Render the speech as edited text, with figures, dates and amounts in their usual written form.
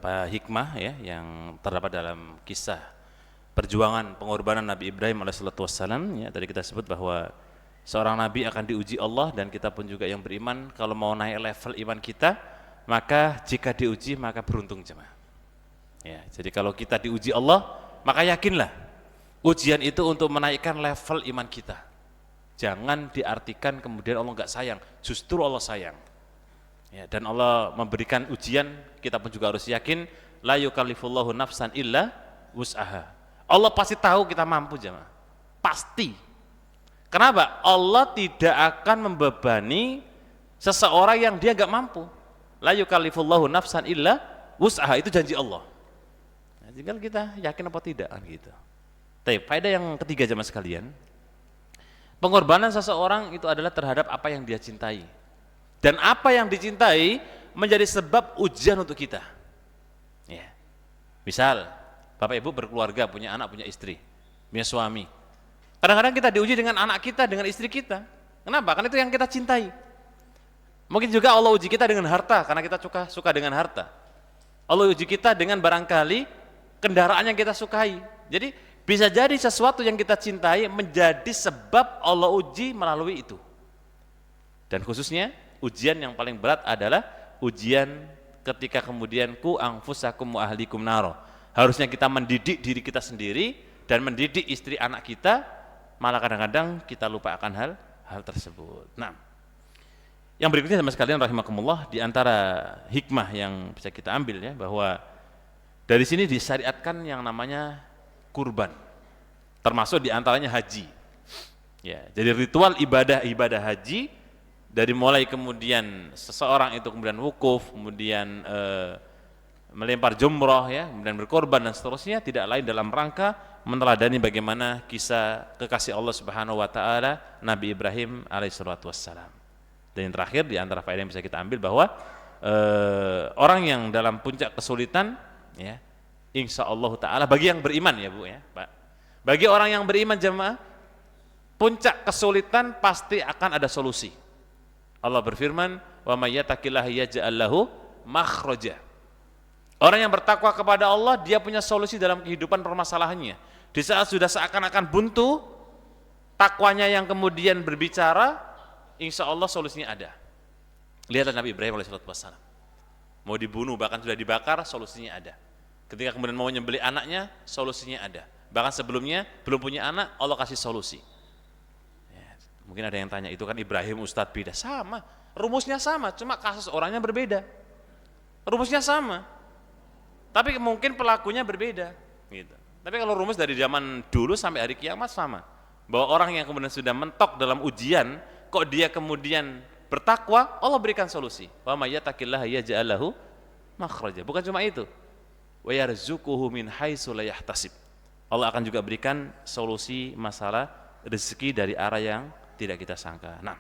beberapa hikmah ya yang terdapat dalam kisah perjuangan pengorbanan Nabi Ibrahim alaihissalatu wassalam ya. Tadi kita sebut bahwa seorang nabi akan diuji Allah, dan kita pun juga yang beriman kalau mau naik level iman kita, maka jika diuji maka beruntung jemaah. Ya, jadi kalau kita diuji Allah, maka yakinlah ujian itu untuk menaikkan level iman kita. Jangan diartikan kemudian Allah enggak sayang, justru Allah sayang. Ya, dan Allah memberikan ujian, kita pun juga harus yakin la yukallifullahu nafsan illa wus'aha. Allah pasti tahu kita mampu jemaah. Pasti. Kenapa? Allah tidak akan membebani seseorang yang dia enggak mampu. La yukallifullahu nafsan illa wus'aha, itu janji Allah. Nah, tinggal kita yakin apa tidak kan gitu. Baik, faedah yang ketiga jemaah sekalian. Pengorbanan seseorang itu adalah terhadap apa yang dia cintai. Dan apa yang dicintai menjadi sebab ujian untuk kita. Ya. Misal, Bapak Ibu berkeluarga, punya anak, punya istri, punya suami. Kadang-kadang kita diuji dengan anak kita, dengan istri kita. Kenapa? Karena itu yang kita cintai. Mungkin juga Allah uji kita dengan harta, karena kita suka dengan harta. Allah uji kita dengan barangkali kendaraan yang kita sukai. Jadi bisa jadi sesuatu yang kita cintai menjadi sebab Allah uji melalui itu. Dan khususnya ujian yang paling berat adalah ujian ketika kemudian ku anfusakum wa ahlikum naro. Harusnya kita mendidik diri kita sendiri dan mendidik istri anak kita, malah kadang-kadang kita lupa akan hal tersebut. Nah, yang berikutnya sama sekalian rahimakumullah, di antara hikmah yang bisa kita ambil ya, bahwa dari sini disyariatkan yang namanya kurban, termasuk di antaranya haji. Ya, jadi ritual ibadah haji, dari mulai kemudian seseorang itu kemudian wukuf, kemudian melempar jumroh ya, kemudian berkorban dan seterusnya, tidak lain dalam rangka meneladani bagaimana kisah kekasih Allah Subhanahu wa taala Nabi Ibrahim alaihissalatu wassalam. Dan yang terakhir di antara faedah yang bisa kita ambil bahwa orang yang dalam puncak kesulitan ya, insyaallah taala, bagi yang beriman ya Bu ya, Pak. Bagi orang yang beriman jemaah, puncak kesulitan pasti akan ada solusi. Allah berfirman, "Wa may yattaqillaha yaj'al lahu makhraja." Orang yang bertakwa kepada Allah, dia punya solusi dalam kehidupan permasalahannya. Di saat sudah seakan-akan buntu, takwanya yang kemudian berbicara, insya Allah solusinya ada. Lihatlah Nabi Ibrahim alaihissalam. Mau dibunuh, bahkan sudah dibakar, solusinya ada. Ketika kemudian mau nyembelih anaknya, solusinya ada. Bahkan sebelumnya belum punya anak, Allah kasih solusi. Mungkin ada yang tanya, itu kan Ibrahim Ustadz beda. Sama, rumusnya sama, cuma kasus orangnya berbeda. Rumusnya sama, tapi mungkin pelakunya berbeda gitu. Tapi kalau rumus dari zaman dulu sampai hari kiamat sama, bahwa orang yang kemudian sudah mentok dalam ujian, kok dia kemudian bertakwa, Allah berikan solusi. Wa may yattaqillaha yaj'al lahu makhraja. Bukan cuma itu, wa yarzuquhu min haitsu la yahtasib. Allah akan juga berikan solusi masalah rezeki dari arah yang tidak kita sangka. Nah,